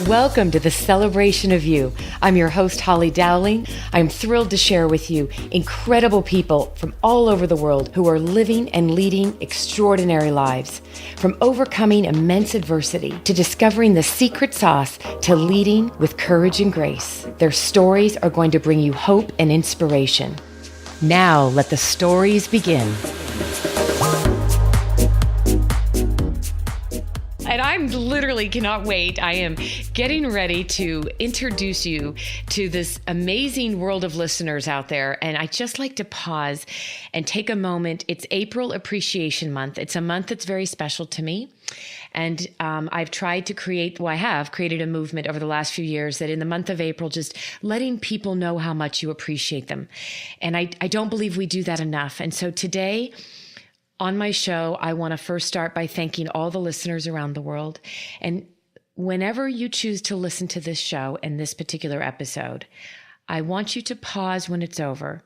Welcome to the Celebration of You. I'm your host, Holly Dowling. I'm thrilled to share with you incredible people from all over the world who are living and leading extraordinary lives. From overcoming immense adversity to discovering the secret sauce to leading with courage and grace. Their stories are going to bring you hope and inspiration. Now, let the stories begin. And I'm literally cannot wait. I am getting ready to introduce you to this amazing world of listeners out there. And I just like to pause and take a moment. It's April Appreciation Month. It's a month that's very special to me. And I've tried to I have created a movement over the last few years that in the month of April, just letting people know how much you appreciate them. And I don't believe we do that enough. And so today, on my show, I want to first start by thanking all the listeners around the world. And whenever you choose to listen to this show and this particular episode, I want you to pause when it's over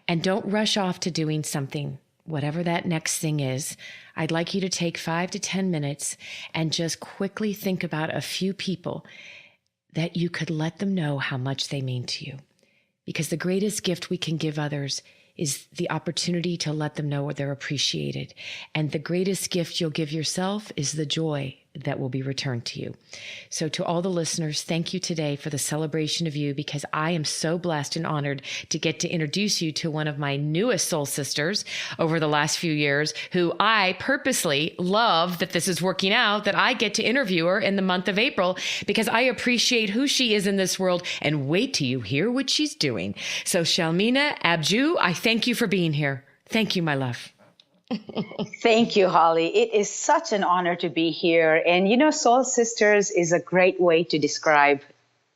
and don't rush off to doing something, whatever that next thing is. I'd like you to take 5 to 10 minutes and just quickly think about a few people that you could let them know how much they mean to you. Because the greatest gift we can give others is the opportunity to let them know they're appreciated. And the greatest gift you'll give yourself is the joy that will be returned to you. So to all the listeners, thank you today for the celebration of you, because I am so blessed and honored to get to introduce you to one of my newest soul sisters over the last few years, who I purposely love that this is working out, that I get to interview her in the month of April, because I appreciate who she is in this world, and wait till you hear what she's doing. So Shelmina Abji, I thank you for being here. Thank you, my love. Thank you, Holly. It is such an honor to be here. And Soul Sisters is a great way to describe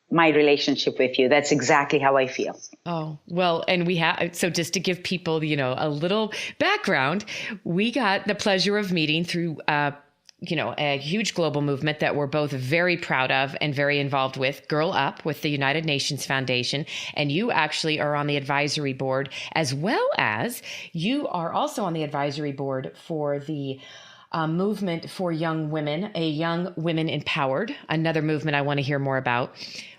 my relationship with you. That's exactly how I feel. Oh, well, and so just to give people, a little background, we got the pleasure of meeting through, a huge global movement that we're both very proud of and very involved with, Girl Up, with the United Nations Foundation. And you actually are on the advisory board, as well as you are also on the advisory board for the movement for young women, a Young Women Empowered, another movement I want to hear more about.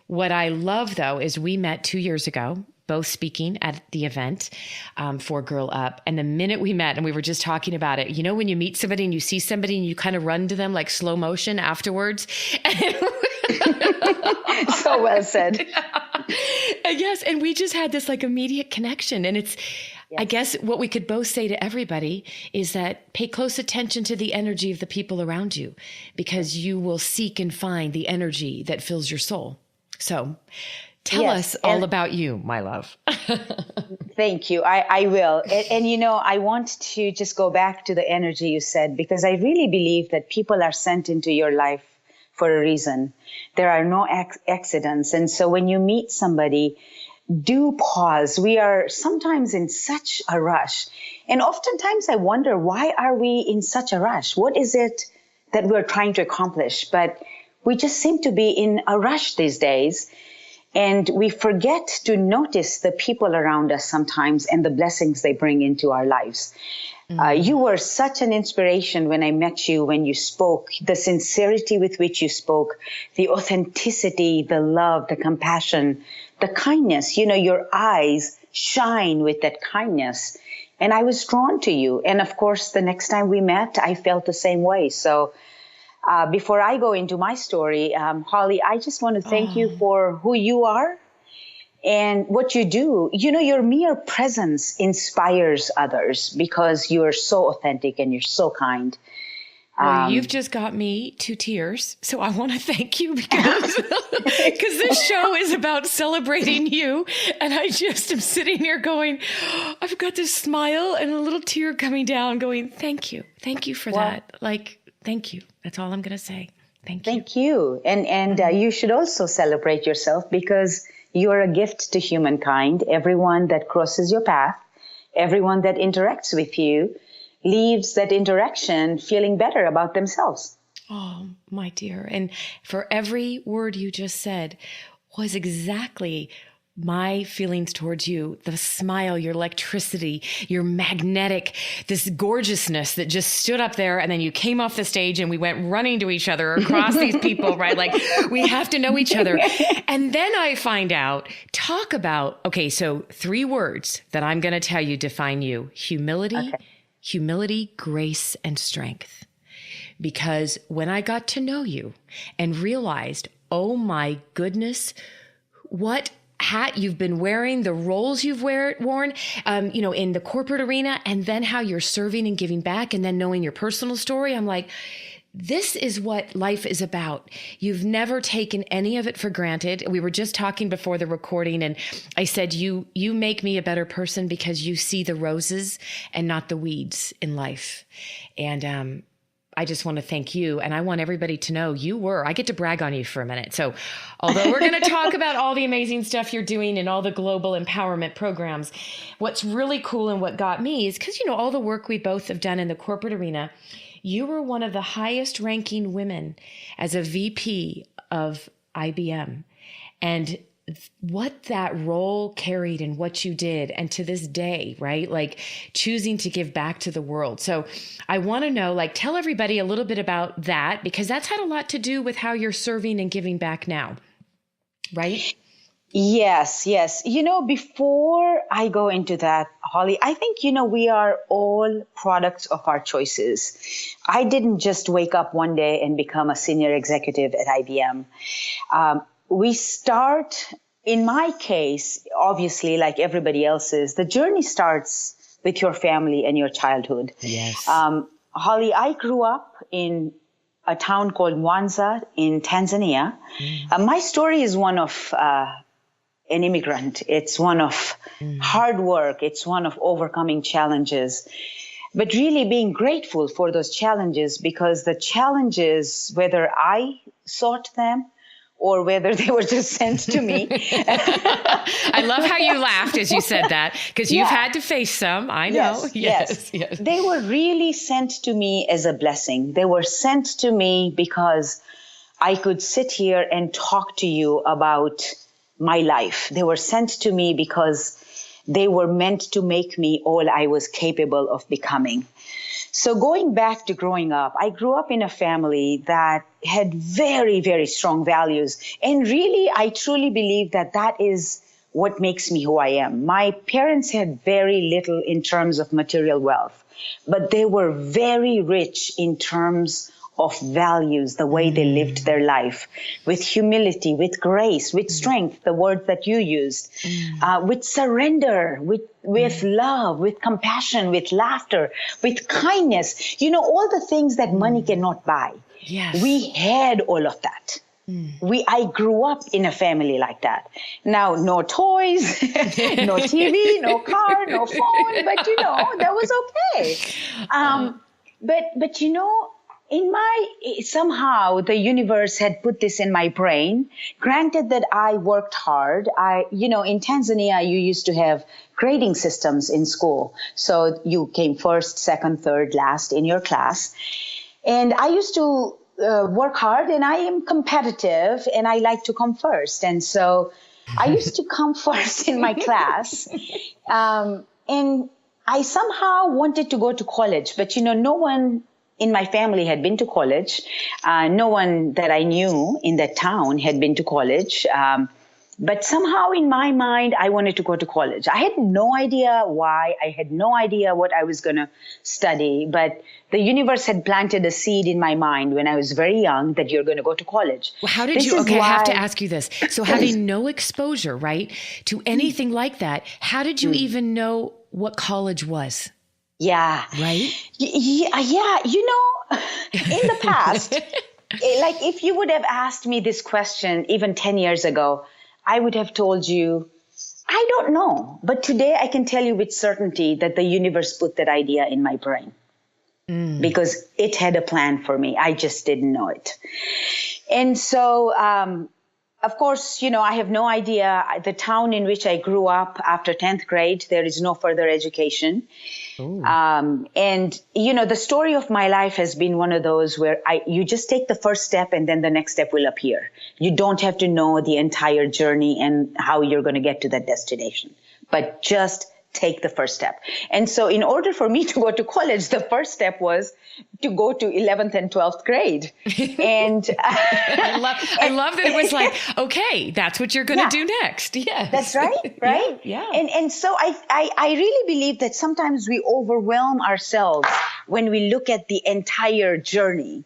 What I love, though, is we met 2 years ago, both speaking at the event for Girl Up. And the minute we met, and we were just talking about it, when you meet somebody and you see somebody and you kind of run to them like slow motion afterwards. So well said. Yes. And we just had this like immediate connection. And it's, yes. I guess what we could both say to everybody is that pay close attention to the energy of the people around you, because you will seek and find the energy that fills your soul. So tell us all about you, my love. Thank you. I will. And I want to just go back to the energy you said, because I really believe that people are sent into your life for a reason. There are no accidents. And so when you meet somebody, do pause. We are sometimes in such a rush. And oftentimes I wonder, why are we in such a rush? What is it that we're trying to accomplish? But we just seem to be in a rush these days. And we forget to notice the people around us sometimes and the blessings they bring into our lives. Mm-hmm. You were such an inspiration when I met you, when you spoke, the sincerity with which you spoke, the authenticity, the love, the compassion, the kindness. Your eyes shine with that kindness. And I was drawn to you. And of course, the next time we met, I felt the same way. So before I go into my story, Holly, I just want to thank you for who you are and what you do. Your mere presence inspires others because you are so authentic and you're so kind. Well, you've just got me to tears. So I want to thank you because this show is about celebrating you. And I just am sitting here going, I've got this smile and a little tear coming down going, thank you. Thank you for that. Thank you. That's all I'm going to say. Thank you. Thank you. And you should also celebrate yourself, because you are a gift to humankind. Everyone that crosses your path, everyone that interacts with you, leaves that interaction feeling better about themselves. Oh, my dear. And for every word you just said was exactly my feelings towards you, the smile, your electricity, your magnetic, this gorgeousness that just stood up there. And then you came off the stage and we went running to each other across these people, right? Like, we have to know each other. And then I find out, talk about, okay, so 3 words that I'm going to tell you define you: humility, grace, and strength. Because when I got to know you and realized, oh my goodness, what hat you've been wearing, the roles you've worn, in the corporate arena, and then how you're serving and giving back, and then knowing your personal story, I'm like, this is what life is about. You've never taken any of it for granted. We were just talking before the recording, and I said, you make me a better person because you see the roses and not the weeds in life. And, I just want to thank you. And I want everybody to know I get to brag on you for a minute. So although we're going to talk about all the amazing stuff you're doing and all the global empowerment programs, what's really cool and what got me is because, all the work we both have done in the corporate arena, you were one of the highest ranking women as a VP of IBM. And what that role carried and what you did, and to this day, right? Like choosing to give back to the world. So I want to know, tell everybody a little bit about that, because that's had a lot to do with how you're serving and giving back now, right? Yes. Before I go into that, Holly, I think, we are all products of our choices. I didn't just wake up one day and become a senior executive at IBM. We start, in my case, obviously, like everybody else's, the journey starts with your family and your childhood. Yes. Holly, I grew up in a town called Mwanza in Tanzania. My story is one of an immigrant. It's one of hard work. It's one of overcoming challenges, but really being grateful for those challenges, because the challenges, whether I sought them or whether they were just sent to me. I love how you laughed as you said that, because you've had to face some. I know. Yes. They were really sent to me as a blessing. They were sent to me because I could sit here and talk to you about my life. They were sent to me because they were meant to make me all I was capable of becoming. So going back to growing up, I grew up in a family that had very, very strong values. And really, I truly believe that is what makes me who I am. My parents had very little in terms of material wealth, but they were very rich in terms of values, the way they lived their life, with humility, with grace, with strength, the word that you used, with surrender, with love, with compassion, with laughter, with kindness, all the things that money cannot buy. Yes. We had all of that. I grew up in a family like that. Now, no toys, no TV, no car, no phone, but that was okay. But somehow the universe had put this in my brain. Granted that I worked hard. In Tanzania, you used to have grading systems in school. So you came first, second, third, last in your class. And I used to work hard, and I am competitive, and I like to come first. And so I used to come first in my class. And I somehow wanted to go to college, but no one in my family had been to college. No one that I knew in that town had been to college. But somehow in my mind, I wanted to go to college. I had no idea why. I had no idea what I was going to study. But the universe had planted a seed in my mind when I was very young that you're going to go to college. Well, how did you? Okay, I have to ask you this. So having no exposure, right, to anything like that, how did you even know what college was? Yeah. Right? Yeah. In the past, if you would have asked me this question even 10 years ago, I would have told you, I don't know. But today I can tell you with certainty that the universe put that idea in my brain because it had a plan for me. I just didn't know it. And so of course, I have no idea. The town in which I grew up after 10th grade, there is no further education. And, the story of my life has been one of those where you just take the first step and then the next step will appear. You don't have to know the entire journey and how you're going to get to that destination, but just take the first step. And so in order for me to go to college, the first step was to go to 11th and 12th grade. And I love that it was like, okay, that's what you're going to do next. Yes. That's right. Right. Yeah. And so I really believe that sometimes we overwhelm ourselves when we look at the entire journey.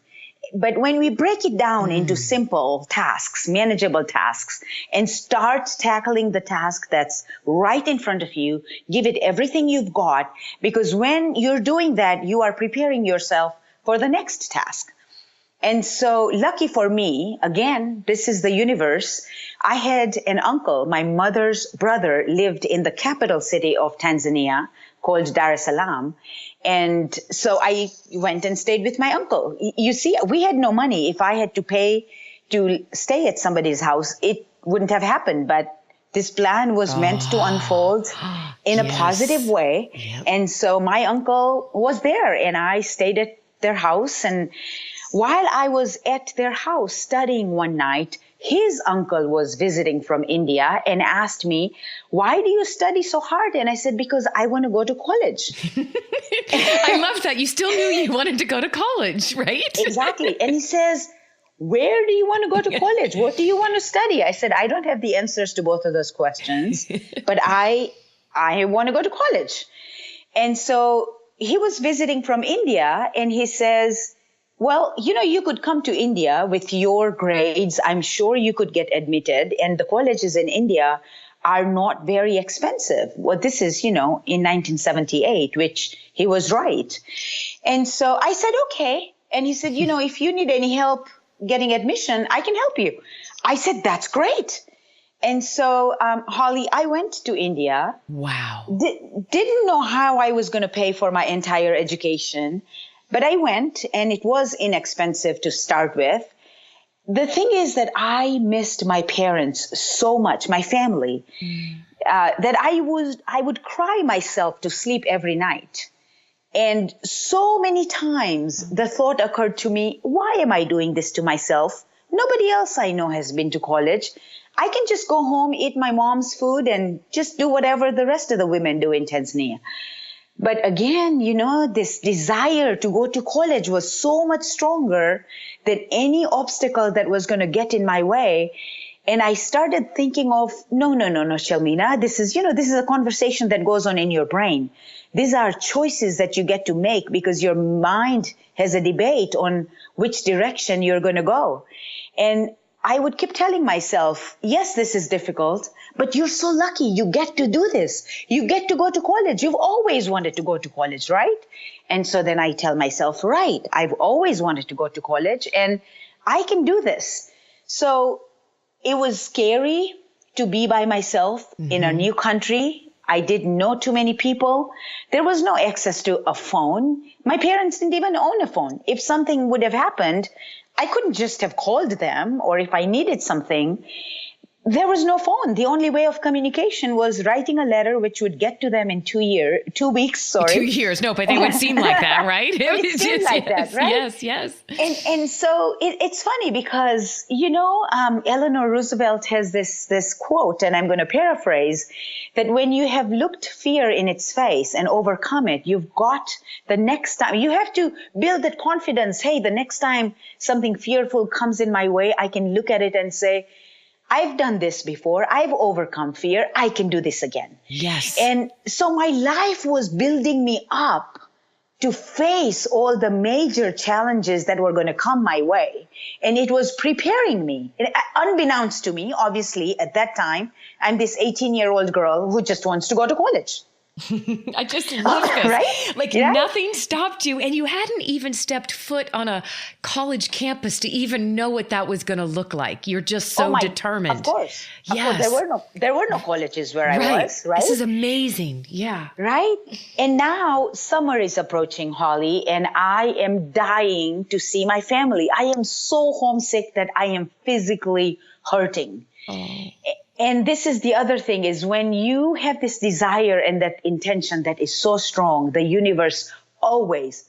But when we break it down into simple tasks, manageable tasks, and start tackling the task that's right in front of you, give it everything you've got, because when you're doing that, you are preparing yourself for the next task. And so lucky for me, again, this is the universe. I had an uncle, my mother's brother lived in the capital city of Tanzania called Dar es Salaam. And so I went and stayed with my uncle. You see, we had no money. If I had to pay to stay at somebody's house, it wouldn't have happened. But this plan was meant to unfold in a positive way. Yep. And so my uncle was there and I stayed at their house. And while I was at their house studying one night, his uncle was visiting from India and asked me, why do you study so hard? And I said, because I want to go to college. I love that. You still knew you wanted to go to college, right? Exactly. And he says, where do you want to go to college? What do you want to study? I said, I don't have the answers to both of those questions, but I want to go to college. And so he was visiting from India and he says, well, you could come to India with your grades. I'm sure you could get admitted. And the colleges in India are not very expensive. Well, this is, in 1978, which he was right. And so I said, okay. And he said, if you need any help getting admission, I can help you. I said, that's great. And so, Holly, I went to India. Wow. Didn't know how I was going to pay for my entire education. But I went, and it was inexpensive to start with. The thing is that I missed my parents so much, my family, that I would cry myself to sleep every night. And so many times the thought occurred to me, why am I doing this to myself? Nobody else I know has been to college. I can just go home, eat my mom's food, and just do whatever the rest of the women do in Tanzania. But again, this desire to go to college was so much stronger than any obstacle that was going to get in my way. And I started thinking of, no, Shelmina, this is a conversation that goes on in your brain. These are choices that you get to make because your mind has a debate on which direction you're going to go. And I would keep telling myself, yes, this is difficult, but you're so lucky. You get to do this. You get to go to college. You've always wanted to go to college, right? And so then I tell myself, right, I've always wanted to go to college and I can do this. So it was scary to be by myself in a new country. I didn't know too many people. There was no access to a phone. My parents didn't even own a phone. If something would have happened, I couldn't just have called them, or if I needed something, there was no phone. The only way of communication was writing a letter, which would get to them in 2 weeks. 2 years. No, but they would seem like that, right? It seemed like that, right? Yes. And so it's funny because, Eleanor Roosevelt has this quote, and I'm going to paraphrase, that when you have looked fear in its face and overcome it, you've got the next time. You have to build that confidence. Hey, the next time something fearful comes in my way, I can look at it and say, I've done this before. I've overcome fear. I can do this again. Yes. And so my life was building me up to face all the major challenges that were going to come my way. And it was preparing me. Unbeknownst to me, obviously, at that time, I'm this 18-year-old girl who just wants to go to college. I just love this. Right? Like nothing stopped you, and you hadn't even stepped foot on a college campus to even know what that was going to look like. You're just so determined. Of course. Yes. Of course. There were no colleges where I was, right? This is amazing. Yeah. Right? And now summer is approaching, Holly, and I am dying to see my family. I am so homesick that I am physically hurting. Oh. And this is the other thing, is when you have this desire and that intention that is so strong, the universe always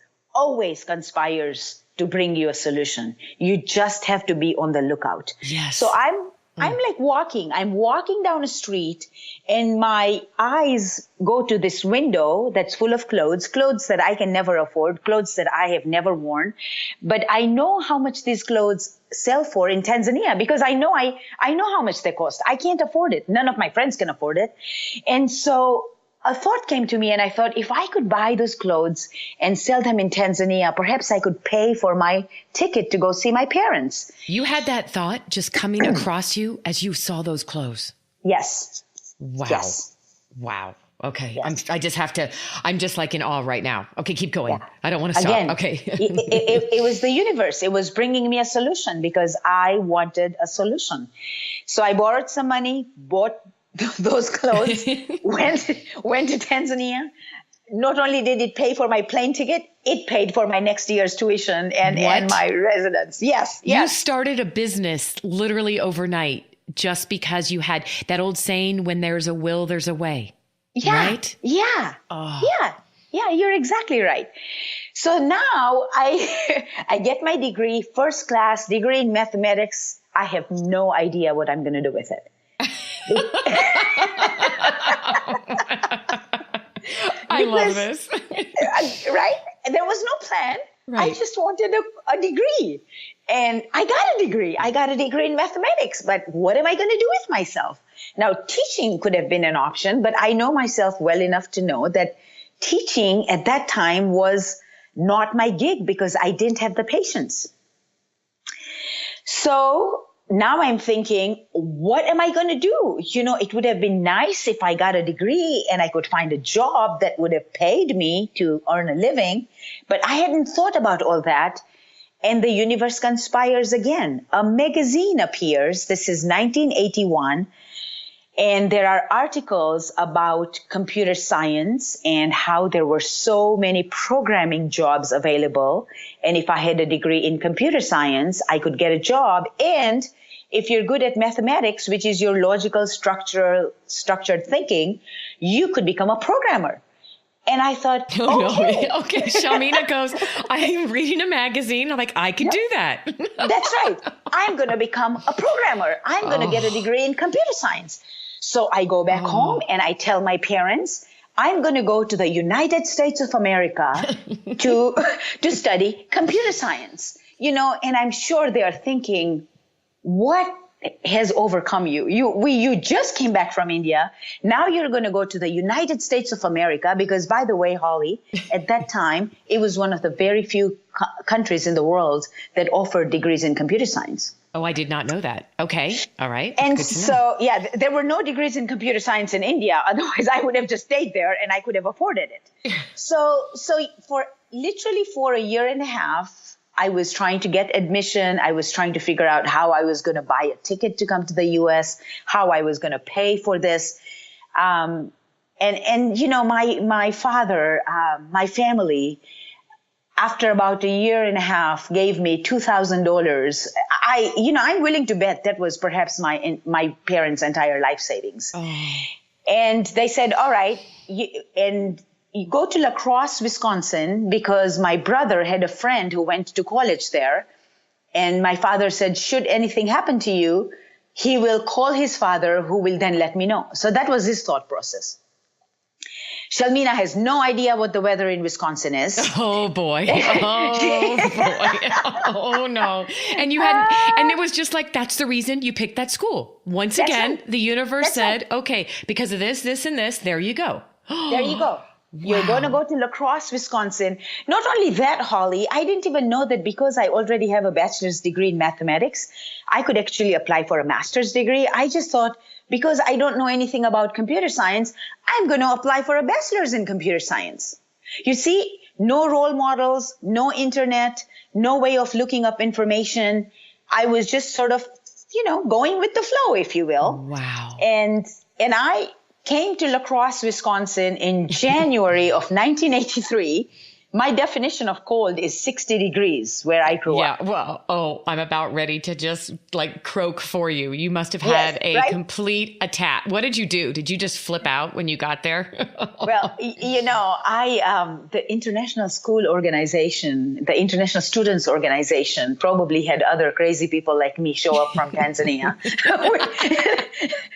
conspires to bring you a solution. You just have to be on the lookout. Yes. So I'm like I'm walking down a street, and my eyes go to this window that's full of clothes that I can never afford, clothes that I have never worn. But I know how much these clothes sell for in Tanzania, because I know how much they cost. I can't afford it. None of my friends can afford it. And so a thought came to me, and I thought, if I could buy those clothes and sell them in Tanzania, perhaps I could pay for my ticket to go see my parents. You had that thought just coming across you as you saw those clothes? Yes. Wow. Yes. Wow. Okay. Yes. I'm just like in awe right now. Okay. Keep going. Yeah. I don't want to stop. Again, okay. it was the universe. It was bringing me a solution because I wanted a solution. So I borrowed some money, bought those clothes, went to Tanzania. Not only did it pay for my plane ticket, it paid for my next year's tuition and my residence. Yes. You started a business literally overnight just because you had that old saying, when there's a will, there's a way. Yeah. Right? Yeah. Oh. Yeah, you're exactly right. So now I get my degree, first class degree in mathematics. I have no idea what I'm going to do with it. I love this. Right? There was no plan. Right. I just wanted a degree. And I got a degree. I got a degree in mathematics. But what am I going to do with myself? Now, teaching could have been an option, but I know myself well enough to know that teaching at that time was not my gig because I didn't have the patience. So now I'm thinking, what am I going to do? You know, it would have been nice if I got a degree and I could find a job that would have paid me to earn a living. But I hadn't thought about all that. And the universe conspires again. A magazine appears. This is 1981. And there are articles about computer science and how there were so many programming jobs available. And if I had a degree in computer science, I could get a job. And if you're good at mathematics, which is your logical, structured thinking, you could become a programmer. And I thought, okay. Shelmina goes, I'm reading a magazine. I'm like, I can do that. That's right. I'm going to become a programmer. I'm going to get a degree in computer science. So I go back home and I tell my parents, I'm going to go to the United States of America to study computer science. You know, and I'm sure they are thinking, what has overcome you? You just came back from India. Now you're going to go to the United States of America because, by the way, Holly, at that time, it was one of the very few countries in the world that offered degrees in computer science. Oh, I did not know that. Okay. All right. And so, there were no degrees in computer science in India. Otherwise, I would have just stayed there and I could have afforded it. So for a year and a half, I was trying to get admission. I was trying to figure out how I was going to buy a ticket to come to the U.S., how I was going to pay for this. And you know, my father, my family, after about a year and a half, gave me $2,000. I'm willing to bet that was perhaps my parents' entire life savings. Oh. And they said, all right, you go to La Crosse, Wisconsin, because my brother had a friend who went to college there. And my father said, should anything happen to you, he will call his father, who will then let me know. So that was his thought process. Shelmina has no idea what the weather in Wisconsin is. Oh boy. Oh boy. Oh no. And and it was just like, that's the reason you picked that school. Once again, the universe said, okay, because of this, this, and this, there you go. There you go. You're going to go to La Crosse, Wisconsin. Not only that, Holly, I didn't even know that because I already have a bachelor's degree in mathematics, I could actually apply for a master's degree. I just thought because I don't know anything about computer science, I'm going to apply for a bachelor's in computer science. You see, no role models, no internet, no way of looking up information. I was just sort of, going with the flow, if you will. Wow. And I came to La Crosse, Wisconsin in January of 1983. My definition of cold is 60 degrees where I grew up. Yeah, well, I'm about ready to just croak for you. You must have had a complete attack. What did you do? Did you just flip out when you got there? Well, the International School Organization, the International Students Organization probably had other crazy people like me show up from Tanzania.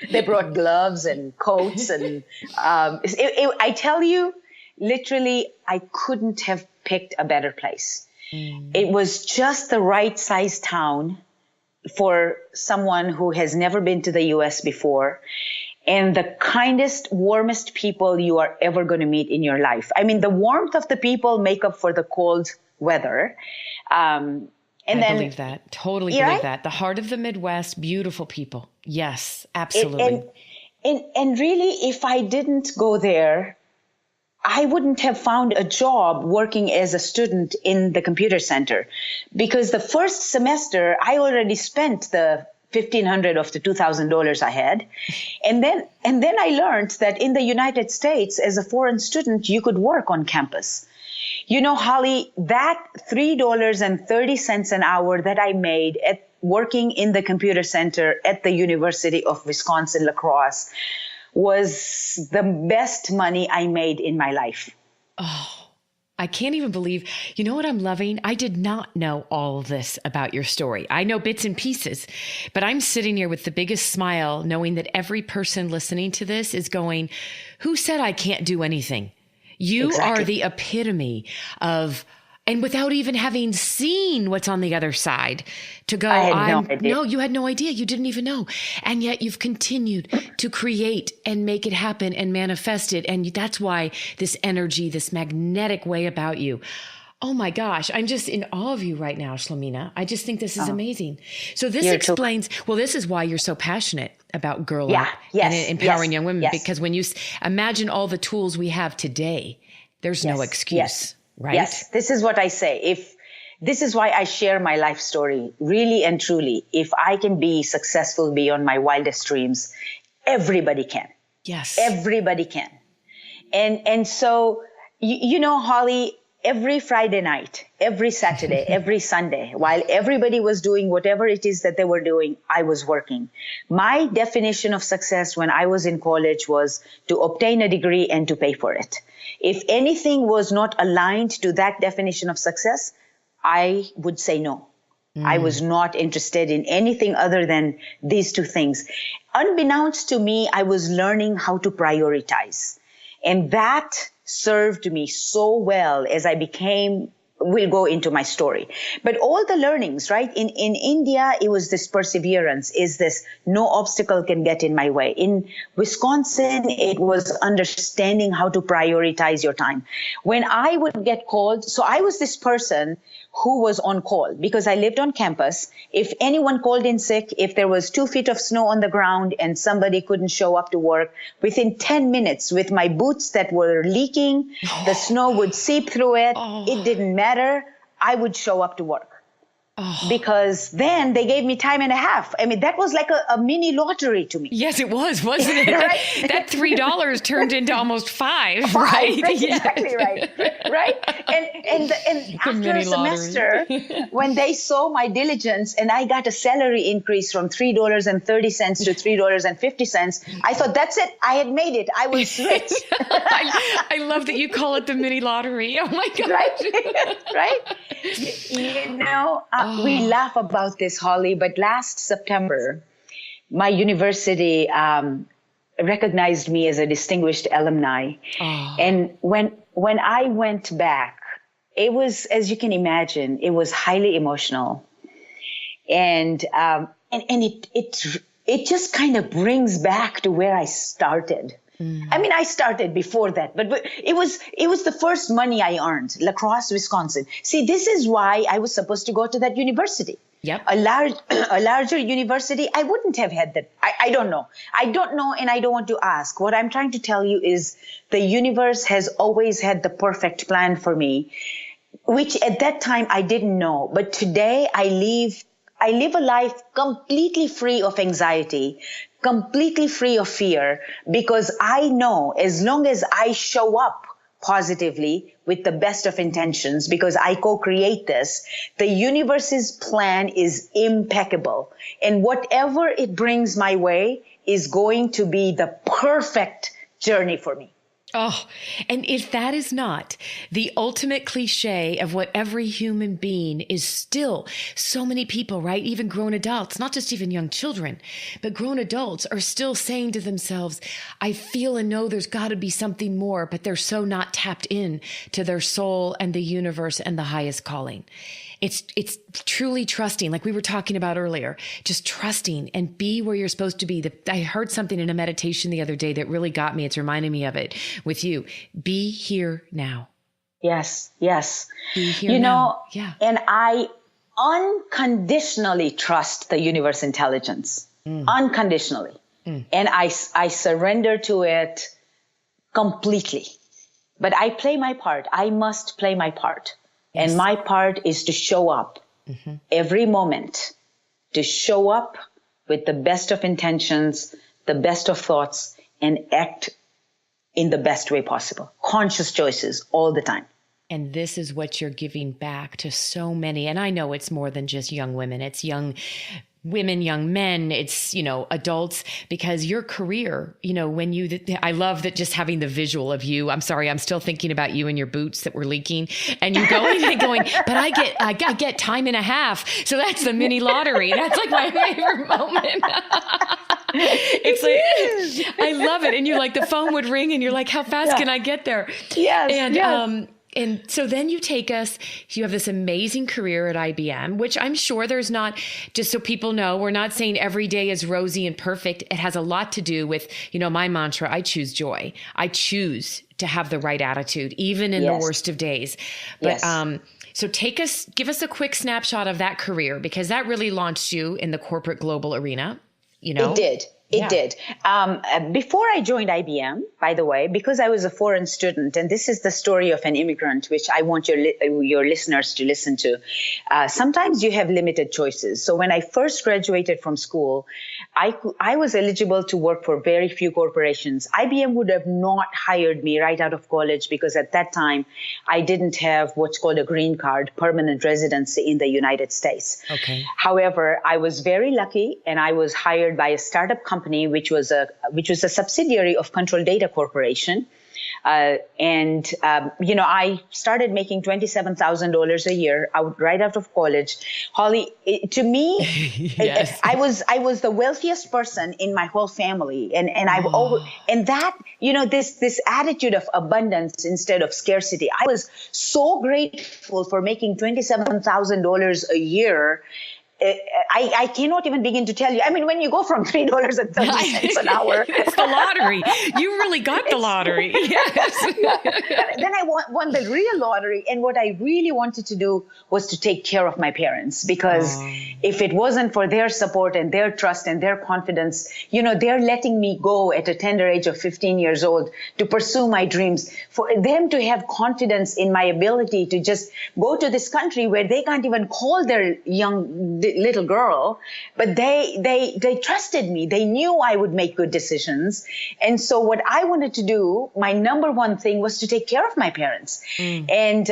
They brought gloves and coats and I tell you, literally, I couldn't have picked a better place. It was just the right size town for someone who has never been to the U.S. before, and the kindest, warmest people you are ever going to meet in your life. I mean, the warmth of the people make up for the cold weather. I believe that. Totally believe that. The heart of the Midwest, beautiful people. Yes, absolutely. And really, if I didn't go there, I wouldn't have found a job working as a student in the computer center, because the first semester I already spent the $1,500 of the $2,000 I had. And then I learned that in the United States, as a foreign student, you could work on campus. Holly, that $3.30 an hour that I made at working in the computer center at the University of Wisconsin-La Crosse was the best money I made in my life. Oh, I can't even believe, you know what I'm loving? I did not know all of this about your story. I know bits and pieces, but I'm sitting here with the biggest smile knowing that every person listening to this is going, who said I can't do anything? You are the epitome of, and without even having seen what's on the other side, to go, no, you had no idea. You didn't even know. And yet you've continued to create and make it happen and manifest it. And that's why this energy, this magnetic way about you. Oh my gosh, I'm just in awe of you right now, Shelmina. I just think this is amazing. So this explains, this is why you're so passionate about Girl Up and empowering young women. Because when you imagine all the tools we have today, there's no excuse. Right? Yes, this is what I say. This is why I share my life story, really and truly. If I can be successful beyond my wildest dreams, everybody can. Yes. Everybody can. And so, Holly, every Friday night, every Saturday, every Sunday, while everybody was doing whatever it is that they were doing, I was working. My definition of success when I was in college was to obtain a degree and to pay for it. If anything was not aligned to that definition of success, I would say no. I was not interested in anything other than these two things. Unbeknownst to me, I was learning how to prioritize. And that served me so well as I became, we'll go into my story. But all the learnings, right? In India, it was this perseverance, is this no obstacle can get in my way. In Wisconsin, it was understanding how to prioritize your time. When I would get called, so I was this person who was on call because I lived on campus. If anyone called in sick, if there was 2 feet of snow on the ground and somebody couldn't show up to work, within 10 minutes with my boots that were leaking, the snow would seep through it. It didn't matter. I would show up to work. Because then they gave me time and a half. I mean, that was like a mini lottery to me. Yes, it was, wasn't it? Right? That $3 turned into almost $5, right? Exactly, right. And after a semester, when they saw my diligence and I got a salary increase from $3.30 to $3.50, I thought, that's it. I had made it. I was rich. I love that you call it the mini lottery. Oh my God. Right? We laugh about this, Holly, but last September, my university recognized me as a distinguished alumni. And when I went back, it was, as you can imagine, it was highly emotional. And it just kind of brings back to where I started. I mean, I started before that, but it was the first money I earned, La Crosse, Wisconsin. See, this is why I was supposed to go to that university. Yep. A larger university, I wouldn't have had that. I don't know. I don't know, and I don't want to ask. What I'm trying to tell you is the universe has always had the perfect plan for me, which at that time I didn't know. But today I live a life completely free of anxiety, completely free of fear, because I know as long as I show up positively with the best of intentions, because I co-create this, the universe's plan is impeccable. And whatever it brings my way is going to be the perfect journey for me. Oh, and if that is not the ultimate cliche of what every human being is, still so many people, right? Even grown adults, not just even young children, but grown adults are still saying to themselves, I feel and know there's got to be something more, but they're so not tapped in to their soul and the universe and the highest calling. It's truly trusting, like we were talking about earlier, just trusting and be where you're supposed to be. I heard something in a meditation the other day that really got me. It's reminding me of it with you. Be here now. Yes, yes. Be here now. Yeah. And I unconditionally trust the universe intelligence, unconditionally. And I surrender to it completely. But I play my part. I must play my part. Yes. And my part is to show up every moment, to show up with the best of intentions, the best of thoughts, and act in the best way possible. Conscious choices all the time. And this is what you're giving back to so many. And I know it's more than just young women. It's young women, young men, it's, adults, because your career, I love that, just having the visual of you. I'm sorry, I'm still thinking about you and your boots that were leaking, and you going and going, but I get time and a half. So that's the mini lottery. That's like my favorite moment. It's like, I love it. And you're like, the phone would ring and you're like, how fast can I get there? Yes. And, yes. And so then you have this amazing career at IBM, which I'm sure there's not, just so people know, we're not saying every day is rosy and perfect. It has a lot to do with, my mantra, I choose joy. I choose to have the right attitude, even in the worst of days. But, so give us a quick snapshot of that career, because that really launched you in the corporate global arena, It did. It did. Before I joined IBM, by the way, because I was a foreign student, and this is the story of an immigrant, which I want your listeners to listen to. Sometimes you have limited choices. So when I first graduated from school, I was eligible to work for very few corporations. IBM would have not hired me right out of college, because at that time, I didn't have what's called a green card, permanent residency in the United States. Okay. However, I was very lucky, and I was hired by a startup company, which was a subsidiary of Control Data Corporation. I started making $27,000 a year right out of college. Holly, to me, yes. I was the wealthiest person in my whole family, and I've always, and that, this attitude of abundance instead of scarcity. I was so grateful for making $27,000 a year. I cannot even begin to tell you. I mean, when you go from $3.30 an hour. It's the lottery. You really got the lottery. Yes. Then I won the real lottery. And what I really wanted to do was to take care of my parents, because if it wasn't for their support and their trust and their confidence, they're letting me go at a tender age of 15 years old to pursue my dreams. For them to have confidence in my ability to just go to this country where they can't even call their young little girl, but they trusted me. They knew I would make good decisions. And so what I wanted to do, my number one thing, was to take care of my parents. And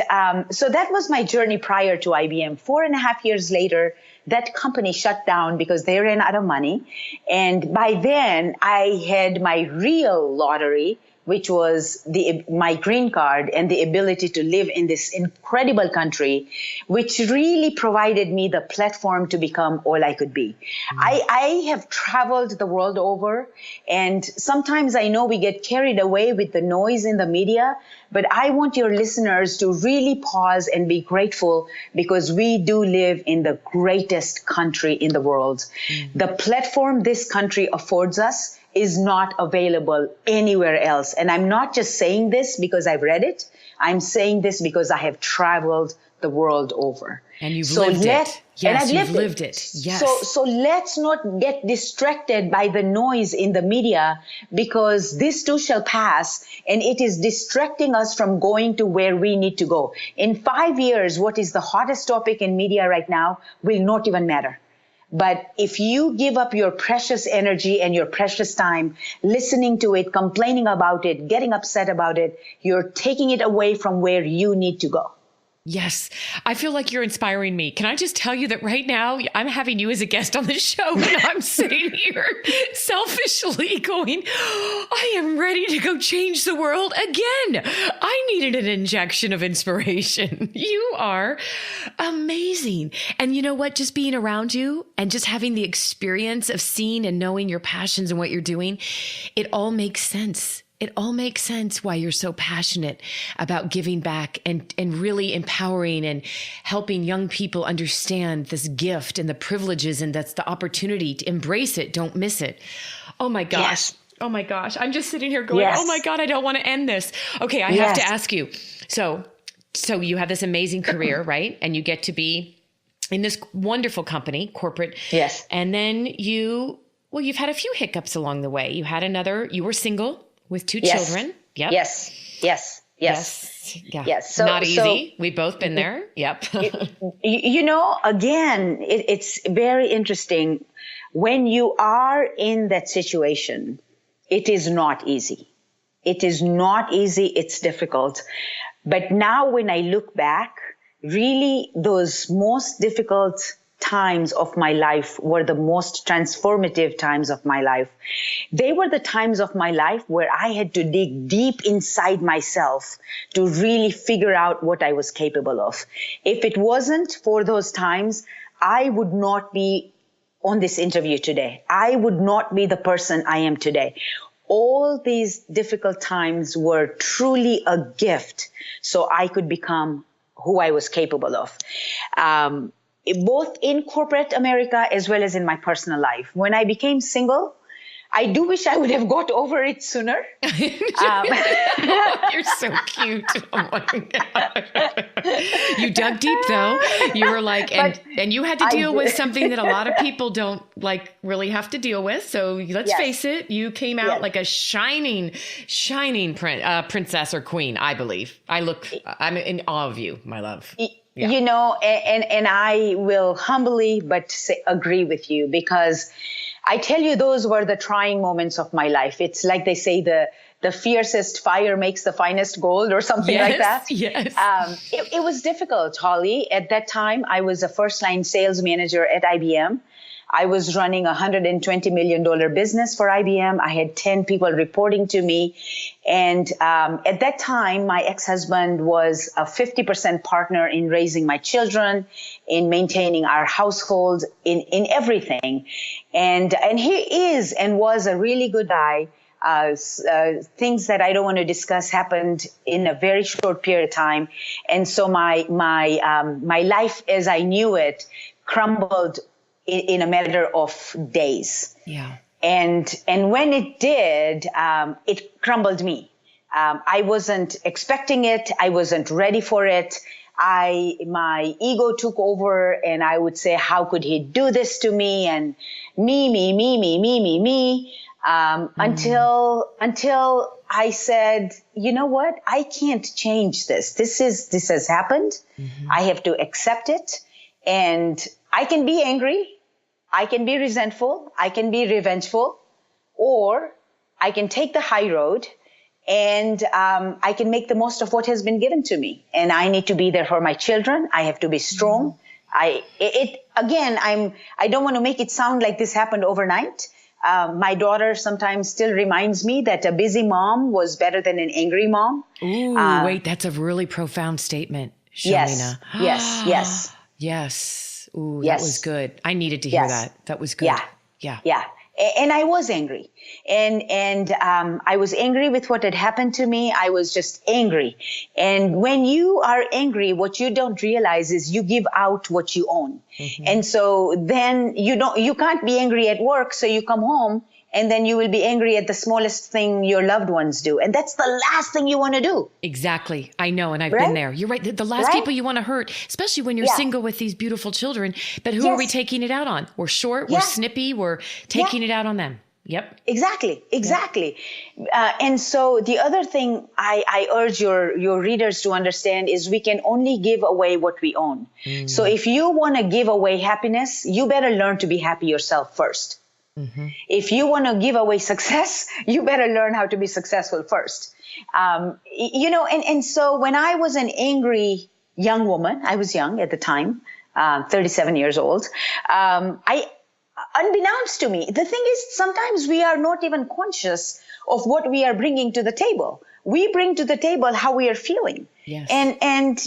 so that was my journey prior to IBM. 4.5 years later, that company shut down because they ran out of money. And by then I had my real lottery, which was my green card and the ability to live in this incredible country, which really provided me the platform to become all I could be. I have traveled the world over, and sometimes I know we get carried away with the noise in the media, but I want your listeners to really pause and be grateful, because we do live in the greatest country in the world. The platform this country affords us is not available anywhere else. And I'm not just saying this because I've read it. I'm saying this because I have traveled the world over. And you've lived it. Yes, and I've you've lived lived it. Yes. So let's not get distracted by the noise in the media, because this too shall pass, and it is distracting us from going to where we need to go. In 5 years, what is the hottest topic in media right now will not even matter. But if you give up your precious energy and your precious time listening to it, complaining about it, getting upset about it, you're taking it away from where you need to go. Yes. I feel like you're inspiring me. Can I just tell you that right now I'm having you as a guest on the show, and I'm sitting here selfishly going, I am ready to go change the world again. I needed an injection of inspiration. You are amazing. And you know what? Just being around you and just having the experience of seeing and knowing your passions and what you're doing, it all makes sense. It all makes sense why you're so passionate about giving back and really empowering and helping young people understand this gift and the privileges, and that's the opportunity to embrace it. Don't miss it. Oh my gosh. Yes. Oh my gosh. I'm just sitting here going, Yes. Oh my God, I don't want to end this. Okay. I have to ask you. So you have this amazing career, right? And you get to be in this wonderful company, corporate. Yes. And then you've had a few hiccups along the way. You were single with 2 children. Yep. Yes. Yeah. Yes. Not easy. We've both been there. Yep. Again, it's very interesting. When you are in that situation, it is not easy. It is not easy. It's difficult. But now when I look back, really those most difficult times of my life were the most transformative times of my life. They were the times of my life where I had to dig deep inside myself to really figure out what I was capable of. If it wasn't for those times, I would not be on this interview today. I would not be the person I am today. All these difficult times were truly a gift so I could become who I was capable of. Both in corporate America as well as in my personal life. When I became single, I do wish I would have got over it sooner. You're so cute. Oh my God. You dug deep though. You were like, and you had to deal with something that a lot of people don't really have to deal with. So let's face it, you came out like a shining princess or queen, I believe. I'm in awe of you, my love. Yeah. And I will humbly agree with you, because I tell you, those were the trying moments of my life. It's like they say, the fiercest fire makes the finest gold, or something like that. Yes. It was difficult, Holly. At that time, I was a first-line sales manager at IBM. I was running a $120 million business for IBM. I had 10 people reporting to me. And at that time, my ex-husband was a 50% partner in raising my children, in maintaining our household, in everything. And he is and was a really good guy. Things that I don't want to discuss happened in a very short period of time. And so my life as I knew it crumbled in a matter of days. Yeah. And when it did, it crumbled me. I wasn't expecting it. I wasn't ready for it. My ego took over, and I would say, how could he do this to me? And me. Until I said, you know what? I can't change this. This has happened. Mm-hmm. I have to accept it. And I can be angry, I can be resentful, I can be revengeful, or I can take the high road, and I can make the most of what has been given to me. And I need to be there for my children. I have to be strong. Mm-hmm. I don't want to make it sound like this happened overnight. My daughter sometimes still reminds me that a busy mom was better than an angry mom. Ooh, wait, that's a really profound statement, Shelmina. Yes. Ooh, that was good. I needed to hear that. That was good. Yeah. And I was angry. And I was angry with what had happened to me. I was just angry. And when you are angry, what you don't realize is you give out what you own. Mm-hmm. And so then you can't be angry at work. So you come home and then you will be angry at the smallest thing your loved ones do. And that's the last thing you want to do. Exactly. I know. And I've Right? been there. You're right. The last Right? people you want to hurt, especially when you're Yeah. single with these beautiful children. But who are we Yes. taking it out on? We're short. We're Yeah. snippy. We're taking it out on them. Yep. Exactly. And so the other thing I urge your readers to understand is we can only give away what we own. So if you want to give away happiness, you better learn to be happy yourself first. If you want to give away success, you better learn how to be successful first. And so when I was an angry young woman, I was young at the time, 37 years old, unbeknownst to me, the thing is sometimes we are not even conscious of what we are bringing to the table. We bring to the table how we are feeling. Yes. And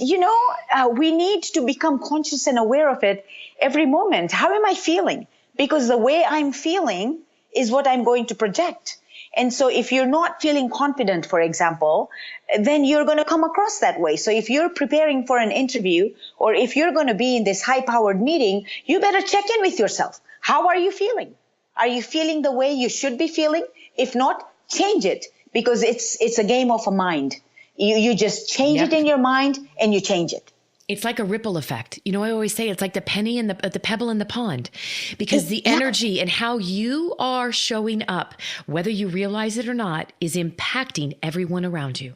we need to become conscious and aware of it every moment. How am I feeling? Because the way I'm feeling is what I'm going to project. And so if you're not feeling confident, for example, then you're going to come across that way. So if you're preparing for an interview, or if you're going to be in this high-powered meeting, you better check in with yourself. How are you feeling? Are you feeling the way you should be feeling? If not, change it, because it's a game of a mind. You just change it in your mind and you change it. It's like a ripple effect. I always say it's like the penny and the pebble in the pond, because the energy and how you are showing up, whether you realize it or not, is impacting everyone around you.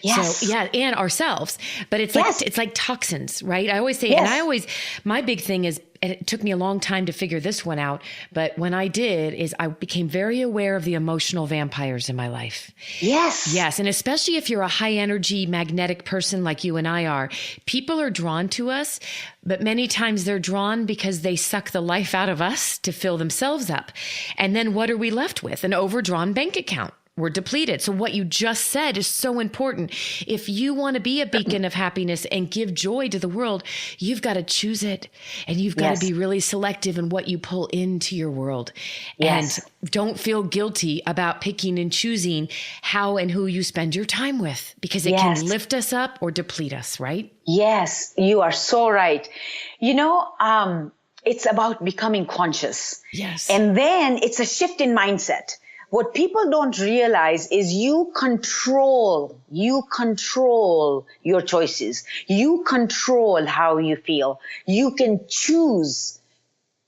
Yes. So and ourselves, but it's like toxins, right? I always say, and my big thing is, and it took me a long time to figure this one out, but when I did, is I became very aware of the emotional vampires in my life. Yes. Yes. And especially if you're a high energy, magnetic person like you and I are, people are drawn to us, but many times they're drawn because they suck the life out of us to fill themselves up. And then what are we left with? An overdrawn bank account. We're depleted. So what you just said is so important. If you want to be a beacon of happiness and give joy to the world, you've got to choose it. And you've got to be really selective in what you pull into your world. Yes. And don't feel guilty about picking and choosing how and who you spend your time with, because it can lift us up or deplete us, right? Yes, you are so right. It's about becoming conscious. Yes. And then it's a shift in mindset. What people don't realize is you control your choices. You control how you feel. You can choose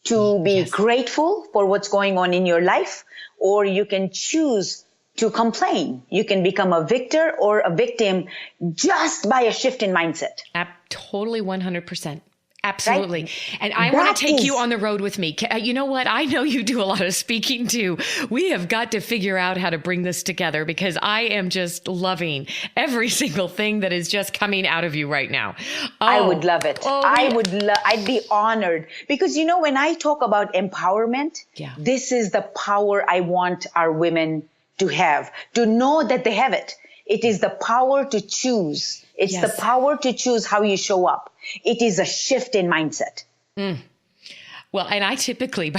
to be grateful for what's going on in your life, or you can choose to complain. You can become a victor or a victim just by a shift in mindset. Totally 100%. Absolutely. Right? And I want to take you on the road with me. You know what? I know you do a lot of speaking too. We have got to figure out how to bring this together, because I am just loving every single thing that is just coming out of you right now. I would love it. I'd be honored, because when I talk about empowerment, this is the power I want our women to have, to know that they have it. It is the power to choose. It's the power to choose how you show up. It is a shift in mindset. Well, and I typically,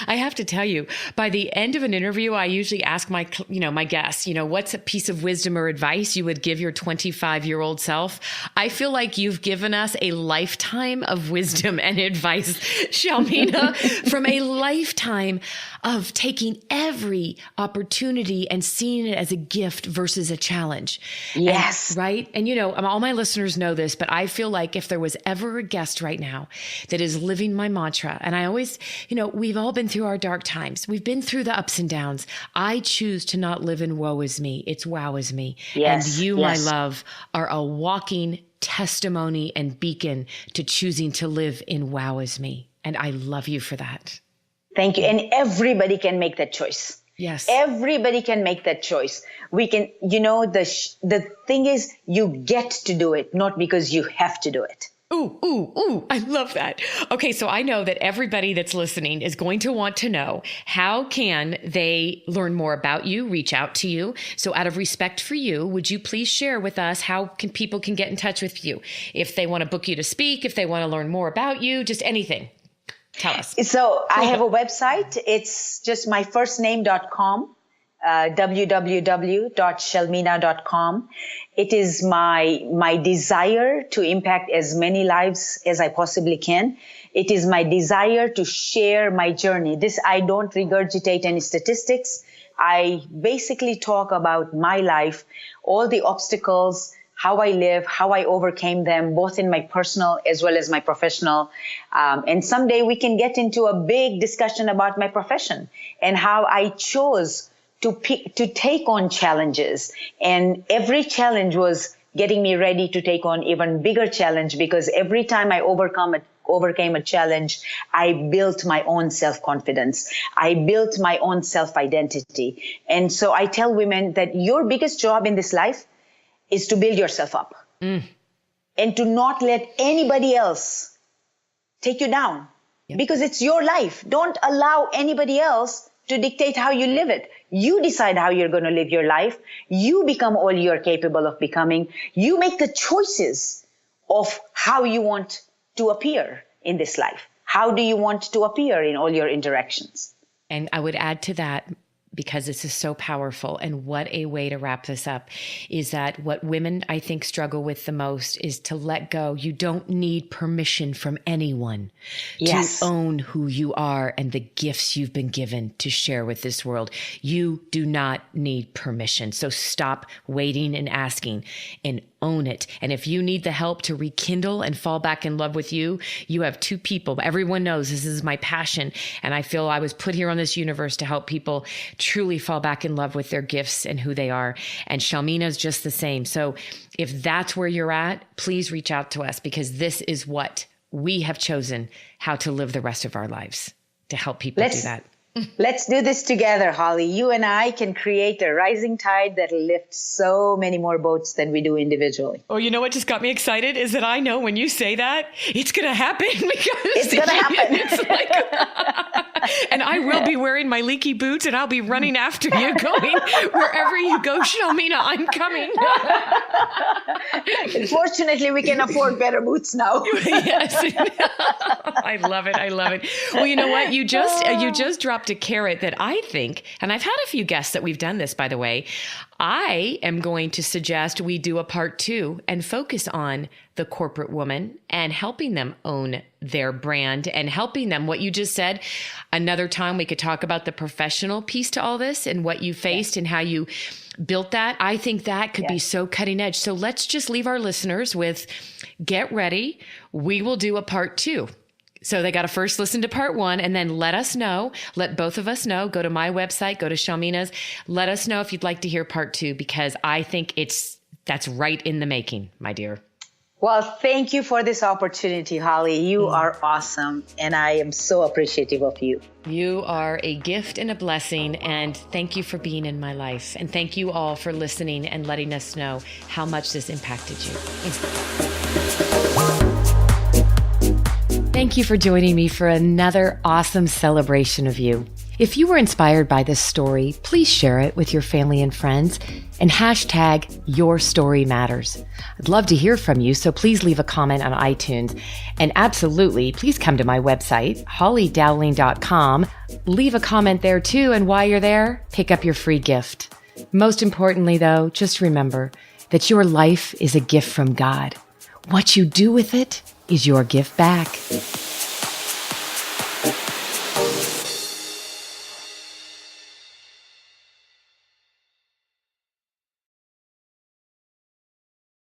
I have to tell you, by the end of an interview, I usually ask my guests, what's a piece of wisdom or advice you would give your 25-year-old self? I feel like you've given us a lifetime of wisdom and advice, Shelmina, from a lifetime of taking every opportunity and seeing it as a gift versus a challenge. Yes. Right? And, all my listeners know this, but I feel like if there was ever a guest right now that is living my mantra, and I always, we've all been through our dark times. We've been through the ups and downs. I choose to not live in woe is me. It's wow is me. Yes. And you, my love, are a walking testimony and beacon to choosing to live in wow is me. And I love you for that. Thank you. And everybody can make that choice. Yes. Everybody can make that choice. We can, the thing is, you get to do it, not because you have to do it. Ooh, I love that. Okay, so I know that everybody that's listening is going to want to know, how can they learn more about you, reach out to you? So out of respect for you, would you please share with us how people can get in touch with you? If they want to book you to speak, if they want to learn more about you, just anything. Tell us. So I have a website. It's just my first name.com. www.shelmina.com. It is my desire to impact as many lives as I possibly can. It is my desire to share my journey. I don't regurgitate any statistics. I basically talk about my life, all the obstacles, how I live, how I overcame them, both in my personal as well as my professional. And someday we can get into a big discussion about my profession and how I chose to take on challenges. And every challenge was getting me ready to take on even bigger challenge, because every time I overcame a challenge, I built my own self-confidence. I built my own self-identity. And so I tell women that your biggest job in this life is to build yourself up and to not let anybody else take you down, because it's your life. Don't allow anybody else to dictate how you live it. You decide how you're going to live your life. You become all you're capable of becoming. You make the choices of how you want to appear in this life. How do you want to appear in all your interactions? And I would add to that, because this is so powerful, and what a way to wrap this up, is that what women, I think, struggle with the most is to let go. You don't need permission from anyone to own who you are and the gifts you've been given to share with this world. You do not need permission. So stop waiting and asking, and own it. And if you need the help to rekindle and fall back in love with you, you have two people. Everyone knows this is my passion. And I feel I was put here on this universe to help people truly fall back in love with their gifts and who they are. And Shelmina is just the same. So if that's where you're at, please reach out to us, because this is what we have chosen how to live the rest of our lives, to help people do that. Let's do this together, Holly. You and I can create a rising tide that'll lift so many more boats than we do individually. Oh, you know what just got me excited is that I know when you say that, it's going to happen, because it's going to happen. It's like, and I will be wearing my leaky boots, and I'll be running after you, going wherever you go, Shelmina, I'm coming. Fortunately, we can afford better boots now. Yes. I love it. I love it. Well, you know what? You just dropped a carrot that I think, and I've had a few guests that we've done this, by the way. I am going to suggest we do a part 2 and focus on the corporate woman and helping them own their brand and helping them, what you just said. Another time we could talk about the professional piece to all this and what you faced and how you built that. I think that could be so cutting edge. So let's just leave our listeners with, get ready. We will do a part 2. So they got to first listen to part 1 and then let both of us know, go to my website, go to Shelmina's, let us know if you'd like to hear part 2, because I think that's right in the making, my dear. Well, thank you for this opportunity, Holly. You are awesome, and I am so appreciative of you. You are a gift and a blessing, and thank you for being in my life. And thank you all for listening and letting us know how much this impacted you. Thank you for joining me for another awesome celebration of you. If you were inspired by this story, please share it with your family and friends and hashtag Your Story Matters. I'd love to hear from you, so please leave a comment on iTunes. And absolutely, please come to my website, hollydowling.com. Leave a comment there too, and while you're there, pick up your free gift. Most importantly, though, just remember that your life is a gift from God. What you do with it is your gift back.